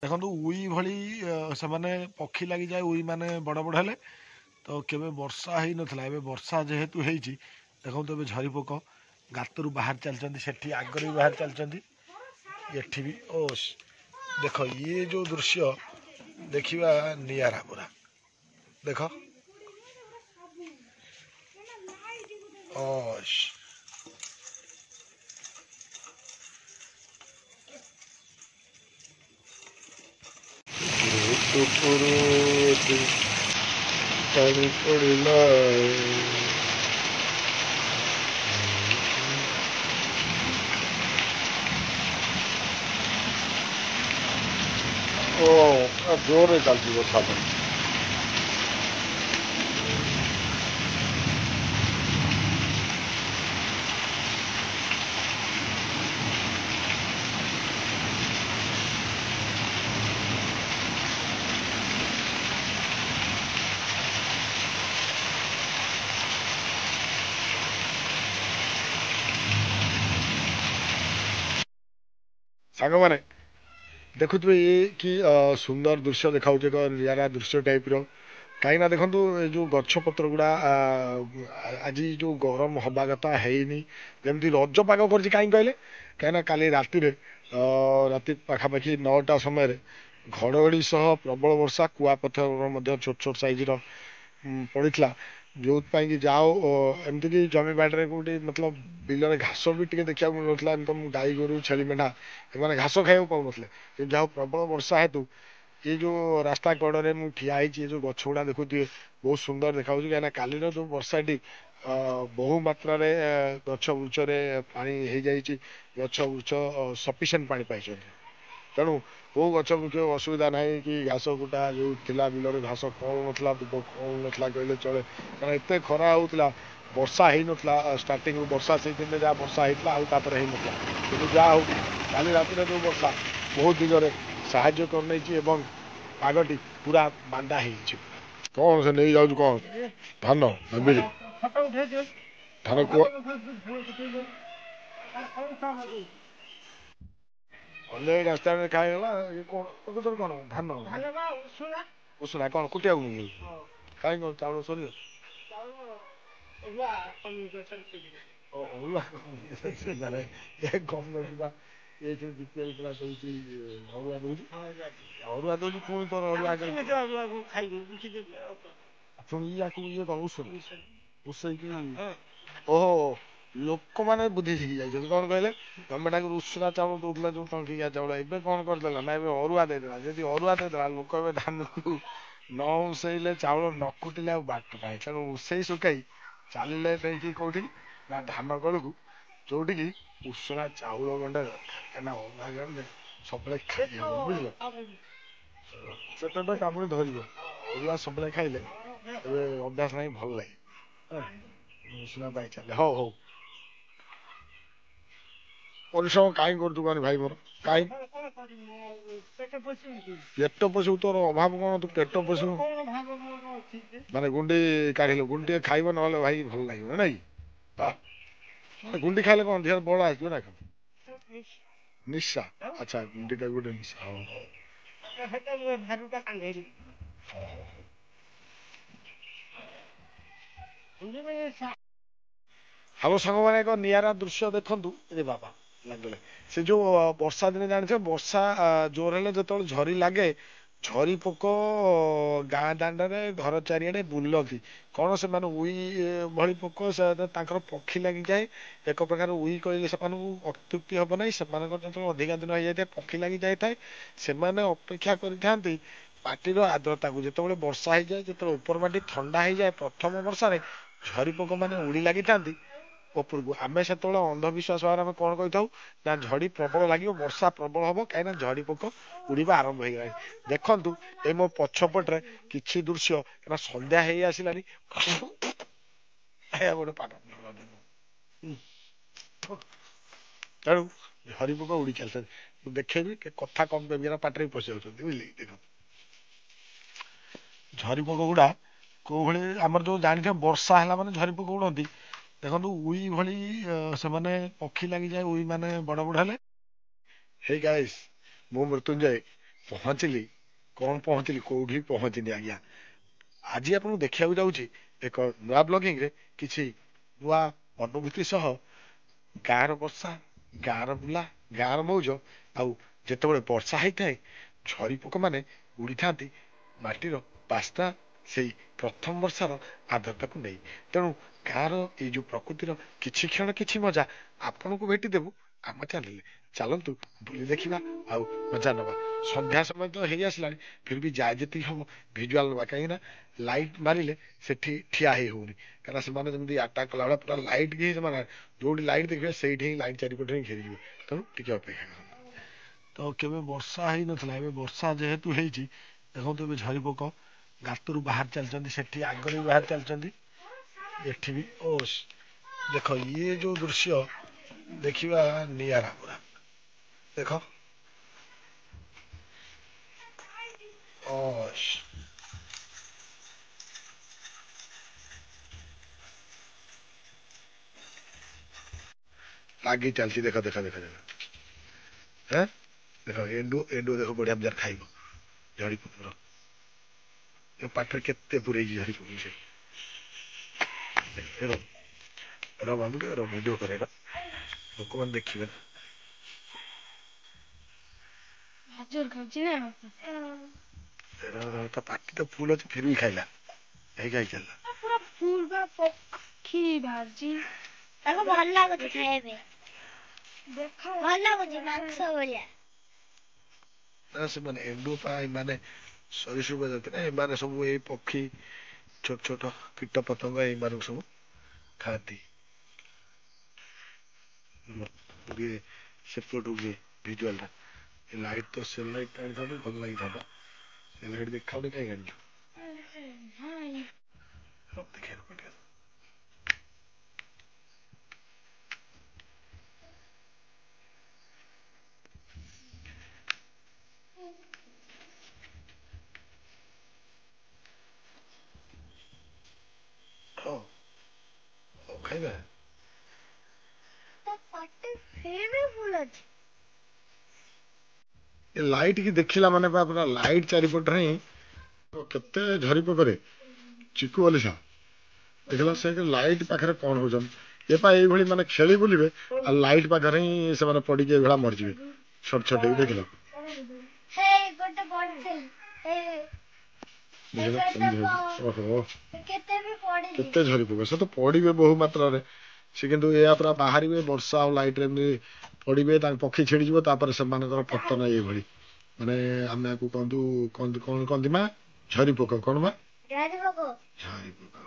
ଦେଖନ୍ତୁ ଉଇ ଭଳି ସେମାନେ ପକ୍ଷୀ ଲାଗିଯାଏ ଉଇ ମାନେ ବଡ଼ ବଡ଼ ହେଲେ ତ କେବେ ବର୍ଷା ହେଇନଥିଲା ଏବେ ବର୍ଷା ଯେହେତୁ ହେଇଛି ଦେଖନ୍ତୁ ଏବେ ଝରି ପୋକ ଗାତରୁ ବାହାରି ଚାଲିଛନ୍ତି ସେଠି ଆଗରେ ବି ବାହାରି ଚାଲିଛନ୍ତି ଏଠି ବି ଓ ଦେଖ ଇଏ ଯେଉଁ ଦୃଶ୍ୟ ଦେଖିବା ନିଆରା ପୁରା ଦେଖ ଓ ପାଣି ପଡ଼ିଲା ଓ ଜୋରରେ ଚାଲିଛି ବର୍ଷା ପାଇଁ ସାଙ୍ଗମାନେ ଦେଖୁଥିବେ ଇଏ କି ସୁନ୍ଦର ଦୃଶ୍ୟ ଦେଖାଉଛି ଏକ ନିଆରା ଦୃଶ୍ୟ ଟାଇପ୍ର କାହିଁକିନା ଦେଖନ୍ତୁ ଏ ଯେଉଁ ଗଛ ପତ୍ର ଗୁଡ଼ା ଆଜି ଯେଉଁ ଗରମ ହେବା କଥା ହେଇନି ଯେମିତି ରଜ ପାଗ କରିଛି କାହିଁକି କହିଲେ କାହିଁକିନା କାଲି ରାତିରେ ରାତି ପାଖାପାଖି 9ଟା ସମୟରେ ଘଡ଼ଘଡ଼ି ସହ ପ୍ରବଳ ବର୍ଷା କୁଆପଥର ମଧ୍ୟ ଛୋଟ ଛୋଟ ସାଇଜ୍ର ପଡ଼ିଥିଲା ଯେଉଁଥିପାଇଁ କି ଯାଅ ଏମିତିକି ଜମି ବାଡ଼ିରେ କେଉଁଠି ମତଲବ ବିଲରେ ଘାସ ବି ଟିକେ ଦେଖିବାକୁ ମିଳୁନଥିଲା ଏମିତି ଗାଈ ଗୋରୁ ଛେଳି ମେଣ୍ଢା ସେମାନେ ଘାସ ଖାଇବାକୁ ପାଉନଥିଲେ କିନ୍ତୁ ଯାହା ପ୍ରବଳ ବର୍ଷା ହେତୁ ଏ ଯେଉଁ ରାସ୍ତା କଡ଼ରେ ମୁଁ ଠିଆ ହେଇଛି ଏ ଯେଉଁ ଗଛ ଗୁଡ଼ା ଦେଖୁଥିବେ ବହୁତ ସୁନ୍ଦର ଦେଖାଯାଉଛି କାହିଁକିନା କାଲିର ଯେଉଁ ବର୍ଷାଟି ବହୁ ମାତ୍ରାରେ ଗଛ ବୃଛରେ ପାଣି ହେଇଯାଇଛି ଗଛ ବୃଛ ସଫିସିଏଣ୍ଟ ପାଣି ପାଇଛନ୍ତି ତେଣୁ କେଉଁ ଗଛ ବୃକ୍ଷ ଅସୁବିଧା ନାହିଁ କି ଘାସ କୁଟା ଯେଉଁ ଥିଲା ବିଲରେ ଘାସ କଉନଥିଲା ଦୁବ କଉନଥିଲା କହିଲେ ଚଳେ କାରଣ ଏତେ ଖରା ହେଉଥିଲା ବର୍ଷା ହେଇନଥିଲା ଷ୍ଟାର୍ଟିଂରୁ ବର୍ଷା ସେଇଦିନରେ ଯାହା ବର୍ଷା ହେଇଥିଲା ଆଉ ତାପରେ ହେଇନଥିଲା କିନ୍ତୁ ଯାହା ହଉ କାଲି ରାତିରେ ଯେଉଁ ବର୍ଷା ବହୁତ ଦିଗରେ ସାହାଯ୍ୟ କରିନେଇଛି ଏବଂ ପାଗଟି ପୁରା ବାନ୍ଦା ହେଇଛି କ'ଣ ସେ ନେଇଯାଉଛି କ'ଣ ଧାନ ବିରି ଧାନ କୁହ ଅନ୍ୟ ରାସ୍ତାରେ ଖାଇଗଲା ଇଏ କ'ଣ କ'ଣ ଧାନ ଉଷୁନା କ'ଣ କୁଟିବାକୁ କାହିଁକି କ'ଣ ଚାଉଳ ସରିବ କମ୍ ନଯିବା ଏଇଠି ଦ୍ୱିତୀୟ ବିପଳା ଦଉଛି ଅରୁଆ ଦଉଛି ଅରୁଆ ଦଉଛି ପୁଣି ତୋର ଅରୁଆ ପୁଣି ୟାକୁ ଇଏ କ'ଣ ଉଷୁନା ଉଷେଇକି ଓହୋ ଲୋକମାନେ ବୁଦ୍ଧି ଶିଖି ଯାଇଛନ୍ତି କ'ଣ କହିଲେ ଗଭର୍ଣ୍ଣମେଣ୍ଟ ଆଗରୁ ଉଷୁନା ଚାଉଳ ଦଉଥିଲା ଯେଉଁ ଟଙ୍କିକିଆ ଚାଉଳ ଏବେ କ'ଣ କରିଦେଲା ନା ଏବେ ଅରୁଆ ଦେଇଦେଲା ଯଦି ଅରୁଆ ଦେଇଦେଲା ଲୋକ ଏବେ ଧାନକୁ ନ ଉଷେଇଲେ ଚାଉଳ ନ କୁଟିଲେ ଆଉ ବାଟ ନାହିଁ ତେଣୁ ଉଷେଇ ଶୁଖାଇ ଚାଲିଲେ ନେଇକି କେଉଁଠି ନା ଧାନ କଳକୁ ଯୋଉଠିକି ଉଷୁନା ଚାଉଳ ଗଣ୍ଡେ ଦରକାର କାହିଁକିନା ଅରୁଆ ଗଣ୍ଡେ ସବୁବେଳେ ଖାଇହବ ବୁଝିଲ ପେଟଟା କାମୁଡ଼ି ଧରିବ ଅରୁଆ ସବୁବେଳେ ଖାଇଲେ ଏବେ ଅଭ୍ୟାସ ନାହିଁ ଭଲ ଲାଗେ ଉଷୁନା ପାଇଁ ଚାଲେ ହଉ ହଉ ପରିଶ୍ରମ କାହିଁ କରୁଛୁ କହନି ଭାଇ ମୋର କାହିଁ ପେଟ ପୋଷିବୁ ତୋର ଅଭାବ କ'ଣ ତୁ ପେଟ ପୋଷିବୁ ମାନେ ଗୁଣ୍ଡି କାଢ଼ିଲୁ ଗୁଣ୍ଡି ଟିକେ ଖାଇବ ନହେଲେ ଭାଇ ଭଲ ଲାଗିବ ନାଇଁ ଗୁଣ୍ଡି ଖାଇଲେ କ'ଣ ଦେହରେ ବଳ ଆସିବ ନା କ'ଣ ନିଶା ଆଚ୍ଛା ଗୁଣ୍ଡିଟା ଗୋଟେ ନିଶା ହଉ ଆମ ସାଙ୍ଗମାନେ ଏକ ନିଆରା ଦୃଶ୍ୟ ଦେଖନ୍ତୁ ଏ ବାବା ଲାଗିଲେ ସେ ଯେଉଁ ବର୍ଷା ଦିନେ ଜାଣିଥିବେ ବର୍ଷା ଜୋର ହେଲେ ଯେତେବେଳେ ଝରି ଲାଗେ ଝରି ପୋକ ଗାଁ ଦାଣ୍ଡରେ ଘର ଚାରିଆଡ଼େ ବୁଲନ୍ତି କ'ଣ ସେମାନେ ଉଇ ଭଳି ପୋକ ତାଙ୍କର ପକ୍ଷୀ ଲାଗିଯାଏ ଏକ ପ୍ରକାର ଉଇ କହିଲେ ସେମାନଙ୍କୁ ଅତ୍ୟୁକ୍ତି ହେବ ନାହିଁ ସେମାନଙ୍କର ଯେତେବେଳେ ଅଧିକା ଦିନ ହେଇଯାଇଥାଏ ପକ୍ଷୀ ଲାଗିଯାଇଥାଏ ସେମାନେ ଅପେକ୍ଷା କରିଥାନ୍ତି ମାଟିର ଆର୍ଦ୍ରତାକୁ ଯେତେବେଳେ ବର୍ଷା ହେଇଯାଏ ଯେତେବେଳେ ଉପର ମାଟି ଥଣ୍ଡା ହେଇଯାଏ ପ୍ରଥମ ବର୍ଷାରେ ଝରି ପୋକ ମାନେ ଉଡ଼ି ଲାଗିଥାନ୍ତି ଉପରକୁ ଆମେ ସେତେବେଳେ ଅନ୍ଧବିଶ୍ୱାସ ଭାବରେ ଆମେ କ'ଣ କହିଥାଉ ନା ଝଡ଼ି ପ୍ରବଳ ଲାଗିବ ବର୍ଷା ପ୍ରବଳ ହବ କାହିଁକିନା ଝଡ଼ି ପୋକ ଉଡ଼ିବା ଆରମ୍ଭ ହେଇଗଲାଣି ଦେଖନ୍ତୁ ଏ ମୋ ପଛପଟରେ କିଛି ଦୃଶ୍ୟ କାରଣ ସନ୍ଧ୍ୟା ହେଇ ଆସିଲାଣି ଗୋଟେ ପାଠ ତେଣୁ ଝରି ପୋକ ଉଡ଼ି ଚାଲିଛନ୍ତି ମୁଁ ଦେଖେଇବି କଥା କମ୍ ଦେବି ପାଟିରେ ବି ପଶି ଯାଉଛନ୍ତି ବୁଝିଲେ ଦେଖନ୍ତୁ ଝରି ପୋକ ଗୁଡ଼ା କୋଉ ଭଳି ଆମର ଯେଉଁ ଜାଣିଥିବେ ବର୍ଷା ହେଲା ମାନେ ଝରି ପୋକ ଉଡ଼ନ୍ତି ଦେଖନ୍ତୁ ଉଇ ଭଳି ସେମାନେ ପକ୍ଷୀ ଲାଗିଯାଏ ଉଇ ମାନେ ବଡ଼ ବଡ଼ ହେଲେ ହେଇ ଗାଇସ୍ ମୁଁ ମୃତ୍ୟୁଞ୍ଜୟ ପହଞ୍ଚିଲି କଣ ପହଞ୍ଚିଲି କୋଉଠି ପହଞ୍ଚିନି ଆଜ୍ଞା। ଆଜି ଆପଣଙ୍କୁ ଦେଖିବାକୁ ଯାଉଛି ଏକ ନୂଆ ବ୍ଲଗିଂ ରେ କିଛି ନୂଆ ଅନୁଭୂତି ସହ ଗାଁର ବର୍ଷା, ଗାଁର ବୁଲା, ଗାଁର ମଉଜ। ଆଉ ଯେତେବେଳେ ବର୍ଷା ହେଇଥାଏ ଝରି ପୋକମାନେ ଉଡ଼ିଥାନ୍ତି ମାଟିର ବାସ୍ନା ସେଇ ପ୍ରଥମ ବର୍ଷାର ଆର୍ଦ୍ରତାକୁ ନେଇ। ତେଣୁ ଗାଁର ଏଇ ଯୋଉ ପ୍ରକୃତିର କିଛି କ୍ଷଣ କିଛି ମଜା ଆପଣଙ୍କୁ ଭେଟିଦେବୁ ଆମ ଚାଲିଲେ। ଚାଲନ୍ତୁ ବୁଲି ଦେଖିବା ଆଉ ମଜା ନବା। ସନ୍ଧ୍ୟା ସମୟ ତ ହେଇ ଆସିଲାଣି ଫିର ବି ଯାଏ ଯେତିକି ହବ ଭିଜୁଆଲ ନବା, କାହିଁକି ନା ଲାଇଟ୍ ମାରିଲେ ସେଠି ଠିଆ ହେଇ ହଉନି, କାହିଁକିନା ସେମାନେ ଯେମିତି ଆଟାକ୍ କଲା ଭଳିଆ ପୁରା ଲାଇଟ୍ ହିଁ ସେମାନେ ଯୋଉଠି ଲାଇଟ୍ ଦେଖିବେ ସେଇଠି ହିଁ ଲାଇଟ୍ ଚାରିପଟେ ହିଁ ଘେରିଯିବେ। ତେଣୁ ଟିକେ ଅପେକ୍ଷା କରନ୍ତୁ। ତ କେବେ ବର୍ଷା ହେଇନଥିଲା, ଏବେ ବର୍ଷା ଯେହେତୁ ହେଇଛି ଦେଖନ୍ତୁ ଏବେ ଝରି ପୋକ ଗାତରୁ ବାହାରି ଚାଲିଛନ୍ତି, ସେଠି ଆଗରେ ବି ବାହାରି ଚାଲିଛନ୍ତି, ଏଠି ବି। ଓ ଦେଖ ଇଏ ଯୋଉ ଦୃଶ୍ୟ ଦେଖିବା ନିଆରା ପୁରା। ଦେଖ ଓ ଲାଗି ଚାଲିଛି, ଦେଖ ଦେଖ ଦେଖ ଦେଖ ହେଁ ଦେଖ ଏଣ୍ଡୁ ଏଣ୍ଡୁ ଦେଖ ବଢିଆ ମଜାର ଖାଇବ ଝରି ପୋକର। ଏ ପାଟିରେ କେତେ ପୁରେଇଛି ଝରି ପୋକ ସେ। ର ବାବୁ ଟିକେ ର ଭିଡିଓ କରେ ଏଇଟା, ଲୋକମାନେ ଦେଖିବେ ନା। ଜୋର ଖାଉଛି ନା ତା ପାଟି ତ ଫୁଲ ଅଛି ଫିର ବି ଖାଇଲା, ହେଇ ଖାଇ ଚାଲିଲା ପୁରା ଫୁଲ ବା ପକ୍ଷୀ ବାହାରିଛି। ତାକୁ ଭଲ ଲାଗୁଛି ଖାଇବା ପାଇଁ, ଭଲ ଲାଗୁଛି ମାଂସ ଭଳିଆ। ସେମାନେ ଏଣ୍ଡୁ ପାଇଁ ମାନେ ସରୀସୃପ ଜାତି ନା, ଏମାନେ ସବୁ ଏଇ ପକ୍ଷୀ ଛୋଟ ଛୋଟ କୀଟ ପତଙ୍ଗ ଏଇମାନଙ୍କୁ ସବୁ ଖାଆନ୍ତି। ସେପଟୁ ଭିଜୁଆଲ ଟା ଲାଇଟ୍ ତ ସେ ଲାଇଟ୍ ଟା ଆଣିଥାନ୍ତେ ଭଲ ଲାଗିଥାନ୍ତା, ସେ ଲାଇଟ୍ ଦେଖାଉନି କାହିଁକି ଆଣିଛୁ। ହଁ ଖାଇବା ଏ ଲାଇଟ୍ କି ଦେଖିଲା ମାନେ ବା ପୁରା ଲାଇଟ୍ ଚାରିପଟରେ ହିଁ କେତେ ଝରି ପୋକରେ ଚିକୁ ବଲିସା ଦେଖିଲା ସେ ଲାଇଟ୍ ପାଖରେ କଣ ହଉଛନ୍ତି। ଏ ପା ଏଇଭଳି ମାନେ ଖେଳି ବୁଲିବେ ଆଉ ଲାଇଟ୍ ପାଖରେ ହିଁ ସେମାନେ ପଡିକି ଏଇଭଳିଆ ମରିଯିବେ ଛୋଟ ଛୋଟ ହେଇକି। ଦେଖିଲ ଓହୋ କେତେ ଝରି ପୋକ, ସେ ତ ପଡିବେ ବହୁ ମାତ୍ରାରେ। ସେ କିନ୍ତୁ ଏୟା ପୁରା ବାହାରିବେ ବର୍ଷା ଆଉ ଲାଇଟ୍ ରେ ଏମିତି ପଡିବେ, ତାଙ୍କ ପକ୍ଷୀ ଛିଡିଯିବ, ତାପରେ ସେମାନଙ୍କର ପତନ ଏଇଭଳି। ମାନେ ଆମେ ଆକୁ କହନ୍ତୁ କଣ କହନ୍ତି ମା ଝରି ପୋକ, କଣ ମା ଝରି ପୋକ।